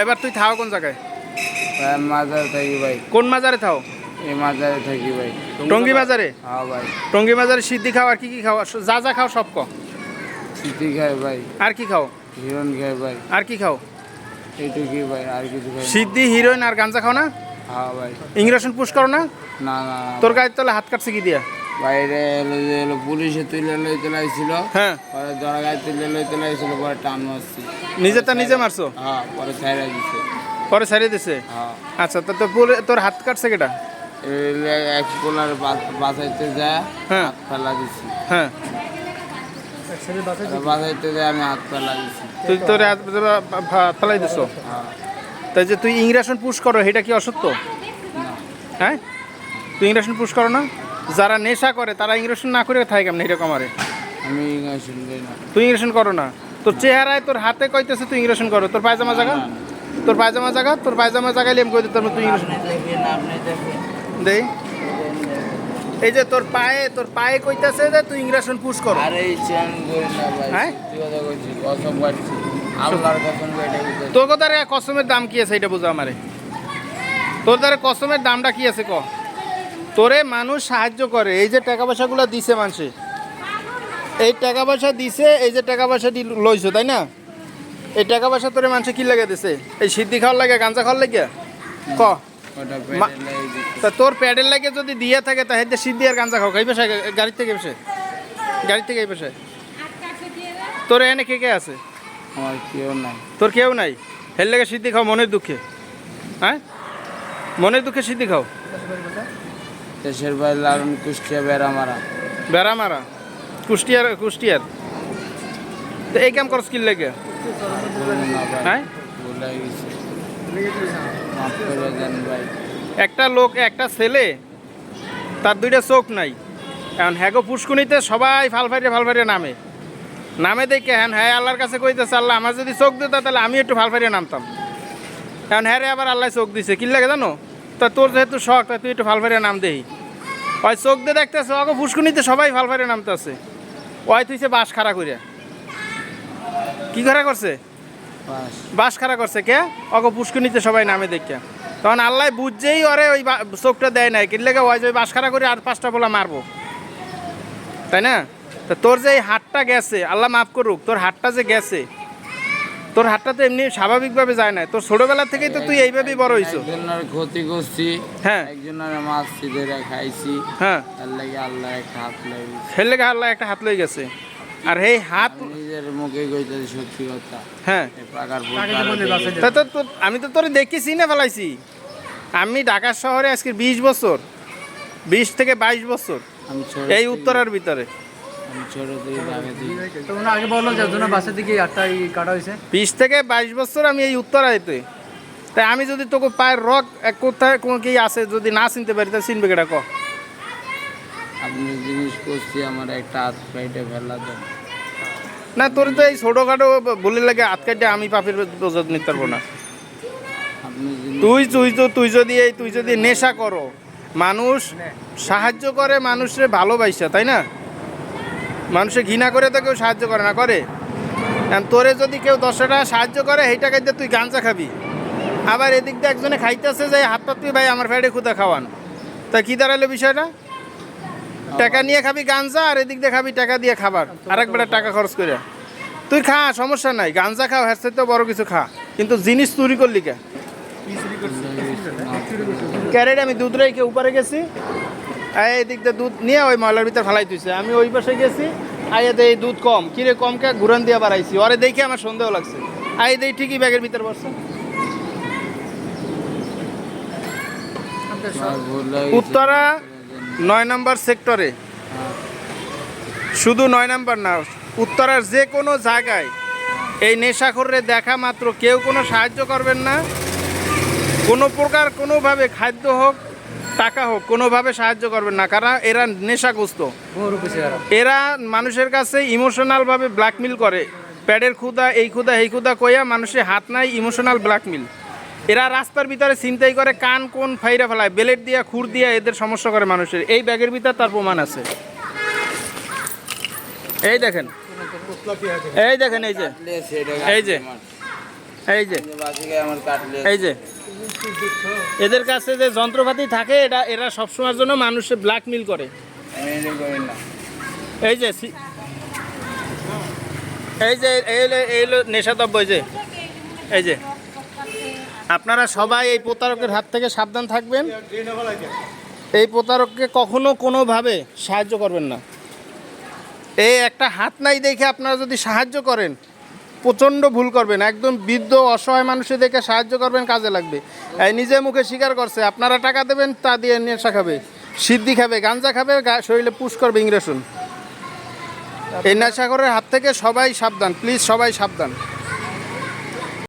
এবার তুই থাও কোন জায়গায়? মাজারে থাকি ভাই। কোন মাজারে থাও? এই মাজারে থাকি ভাই। টঙ্গী বাজারে? হ্যাঁ ভাই। টঙ্গী বাজারে সিদ্ধি খাও, আর কি কি খাও? যা যা খাও সব সিদ্ধি খাই ভাই। আর কি খাও? হিরোইন খাই ভাই। আর কি খাও? এইটুকুই ভাই, আর কিছু খাই না। সিদ্ধি, হিরোইন আর গাঞ্জা খাও না? হ্যাঁ ভাই। ইংরেশন পুশ করো না? না না না তোর গায়ের তলে হাত কাটছে কি দিয়া? বাইরে এলো পুলিশে তুলে লইতে লাইছিল। হ্যাঁ, পরে ধরা গায়ে তুলে লইতে লাইছিল, পরে টান মারছি। নিজেরটা নিজে মারছো? হ্যাঁ, পরে ছাইরা দিছে। পরে ছাড়িয়ে দিছে? হ্যাঁ। আচ্ছা, তো তোর হাত কাটছে কেটা? এক পোলার বাঁচাইতে যায় হ্যাঁ। হাত ফেলা দিছি। হ্যাঁ, বাঁচাইতে যায় আমি হাত ফেলা দিছি। তুই তোর হাত ফেলাই দিছো? হ্যাঁ। তাই যে তুই ইংরেশন পুশ করো, এটা কি অসত্য? না, হ্যাঁ, তুই ইংরেশন পুশ করো না? যারা নেশা করে তারা ইংরেশন না করে থাকে কেমন এরকম? আরে আমি ইংরেজি করি না। তুই ইংরেশন করো না? তোর চেহারায় তোর হাতে কইতেছে তুই ইংরেশন করো। তোর পায়জামা জায়গা, তোর পায়জামা জায়গা, তোর পায়জামা জায়গায় এম কই দিতাম তুই ইংরেশন দেই। এই যে তোর পায়ে কইতাছে যে তুই ইংরেশন পুশ করো। আরে এই চেন করি না ভাই। হ্যাঁ? সত্যি কথা কইছি, কসম কাটছি। আল্লাহর কসম কইটা কইতাছি। তোর কথার কসমের দাম কি আছে এটা বুঝা আমারে। তোর দ্বারা কসমের দামটা কি আছে ক? তোরে মানুষ সাহায্য করে, এই যে টাকা পয়সাগুলো দিছে মানুষে, এই টাকা পয়সা দিছে, এই যে টাকা পয়সা লইছো তাই না? এই টাকা পয়সা তোরে মানুষে কি লাগে দিছে? এই সিদ্ধি খাওয়ার লাগে, গাঁজা খাওয়ার লাগে ক? ওটা পেটের লাগি দিছে। তা তোর প্যাডের লাগে যদি দিয়ে থাকে তা হেঁটে সিদ্ধি আর গাঁজা খাও, খাই পেশায় গাড়ির থেকে বসে, গাড়ির থেকে এই পেশায়। তোর এনে কে কে আছে? আমার কেউ নাই। তোর কেউ নাই? হের লেগে সিদ্ধি খাও মনের দুঃখে? হ্যাঁ, মনের দুঃখে সিদ্ধি খাও? দেশের বাইরে লালন কুষ্টিয়া বেড়ামারা। বেড়া মারা? কুষ্টিয়ার তো এই কাম করস কি লেগে? বলুন না ভাই, হ্যাঁ, ভুলে গেছি, মাফ করে দেন ভাই। একটা লোক, একটা ছেলে, তার দুইটা চোখ নাই, এখন হ্যাগো পুষ্কুনিতে সবাই ফালফাইরে নামে দেখে হ্যাঁ আল্লাহর কাছে কইতেছে আল্লাহ আমার যদি চোখ দিত তাহলে আমি একটু ফালফাইরে নামতাম। এখন হ্যাঁ রে আবার আল্লাহ চোখ দিছে কি লাগে জানো? তা তোর যেহেতু শখ, তা তুই একটু ফালফাইরে নাম দেই। ওই চোখ দিয়ে দেখতেছে অগো পুষ্কুনিতে সবাই ফালফাইরে নামতেছে, ওই তুইছে বাস খাড়া করে। কি খাড়া করছে? বাস খাড়া করছে কে? অগো পুষ্কুনিতে সবাই নামে দেখে। তখন আল্লাহ বুঝছেই ওরে ওই চোখটা দেয় নাই, কি লেগে ওই যে বাস খাড়া করে আর 5টা বলা মারবো, তাই না? তা তোর যে এই হাতটা গেছে, আল্লাহ মাফ করুক, তোর হাতটা যে গেছে, তোর হাতটা তো এমনি স্বাভাবিকভাবে যায় না, তোর ছোটবেলা থেকেই তো তুই এইভাবেই বড় হইছো। একজনের ক্ষতি করছি, হ্যাঁ, একজনের মাছছি ধরে খাইছি, হ্যাঁ, তার লাগে আল্লাহ একটা হাত লাগিয়েছে। হের লেগে আল্লাহ একটা হাত লই গেছে। আর এই হাত আমি নিজের মুখে কইতেছি সত্যি কথা। হ্যাঁ, এই পাকার তা তো আমি তো তোর দেখেছি না ফেলাইছি। আমি ঢাকা শহরে আজকে 20 বছর, 20 থেকে 22 বছর আমি ছোট এই উত্তরার ভিতরে। আমি ছোট থেকে ঢাকা থেকে। তো ওনা আগে বললো যে ওজন্য বাসের দিকে আটটা কাটা হয়েছে। 20 থেকে 22 বছর আমি এই উত্তরাইতে। তাই আমি যদি তোকে পায়ের রক কোথায় কোন কি আছে যদি না চিনতে পারি, তা চিনবে কেটা ক? আপনি জিনিস করছি আমার একটা হাত পাইটে ফেলা দেন। না তোর তো এই ছোটোখাটো বলে লাগে হাত কাটে আমি পাপের বোঝা নিতে পারবো না। আপনি জিনিস তুই যদি নেশা করো, মানুষ সাহায্য করে মানুষের ভালোবাসা, তাই না? মানুষে ঘৃণা করে তো কেউ সাহায্য করে না, করে? তোরে যদি কেউ 10 টাকা সাহায্য করে সেই টাকায় দিয়ে তুই গাঁজা খাবি, আবার এদিক দিয়ে একজনে খাইতেছে যে হাত পাত তুই ভাই আমার ফ্যাডে খুদা খাওয়ান, তা কি দাঁড়ালো বিষয়টা? টাকা নিয়ে খাবি গাঁজা, আর এদিক দিয়ে খাবি টাকা দিয়ে খাবার, আরেকবার টাকা খরচ করে। তুই খা, সমস্যা নাই, গাঁজা খাও, হ্যাঁ তো বড় কিছু খা, কিন্তু জিনিস চুরি করলি কে? ক্যারেট আমি দুধ রেখে উপরে গেছি, এই দিক দিয়ে দুধ নিয়ে ওই ময়লার ভিতরে ফেলাই তুইছে, আমি ওই পাশে গেছি, আইয়াতে এই দুধ কম, কিরে কম কে ঘুরান দিয়ে বাড়াইছি, ওরে দেখে আমার সন্দেহ লাগছে, আই দেই ঠিকই ব্যাগের ভিতরে বসছে। উত্তরা 9 নম্বর সেক্টরে, শুধু 9 নম্বর না, উত্তরার যে কোনো জায়গায় এই নেশাখোররে দেখা মাত্র কেউ কোনো সাহায্য করবেন না, কোনো প্রকার কোনোভাবে খাদ্য হোক টাকা হোক কোনোভাবে সাহায্য করবেন না, কারণ এরা নেশাগ্রস্ত। এরা মানুষের কাছে ইমোশনালভাবে ব্ল্যাকমেল করে, প্যাডের ক্ষুদা, এই ক্ষুদা, এই ক্ষুদা কইয়া মানুষের হাত নাই, ইমোশনাল ব্ল্যাকমেল। এরা রাস্তার ভিতরে ছিনতাই করে, কান কোন ফাইরা ফেলায়, বেলেট দিয়া খুর দিয়া এদের সমস্যা করে মানুষের। এই ব্যাগের ভিতর তার প্রমাণ আছে, এই দেখেন, এই দেখেন, এই যে এই যে বাসিকে আমার কাটলে এই যে এদের কাছে যে যন্ত্রপাতি থাকে এরা সবসময়ের জন্য মানুষে ব্ল্যাকমেল করে। মেনে করেন না। এই যে এই হলো নেশাদ্রব্য। এই যে আপনারা সবাই এই প্রতারকের হাত থেকে সাবধান থাকবেন। এই প্রতারককে কখনো কোনোভাবে সাহায্য করবেন না। এই একটা হাত নাই দেখে আপনারা যদি সাহায্য করেন প্রচণ্ড ভুল করবেন। একদম বৃদ্ধ অসহায় মানুষের দেখে সাহায্য করবেন, কাজে লাগবে। এই নিজে মুখে স্বীকার করছে, আপনারা টাকা দেবেন, তা দিয়ে নেশা খাবে, সিদ্ধি খাবে, গাঞ্জা খাবে, শরীরে পুশ করবে ইংরেশন। এই নেশাখোরের হাত থেকে সবাই সাবধান, প্লিজ সবাই সাবধান।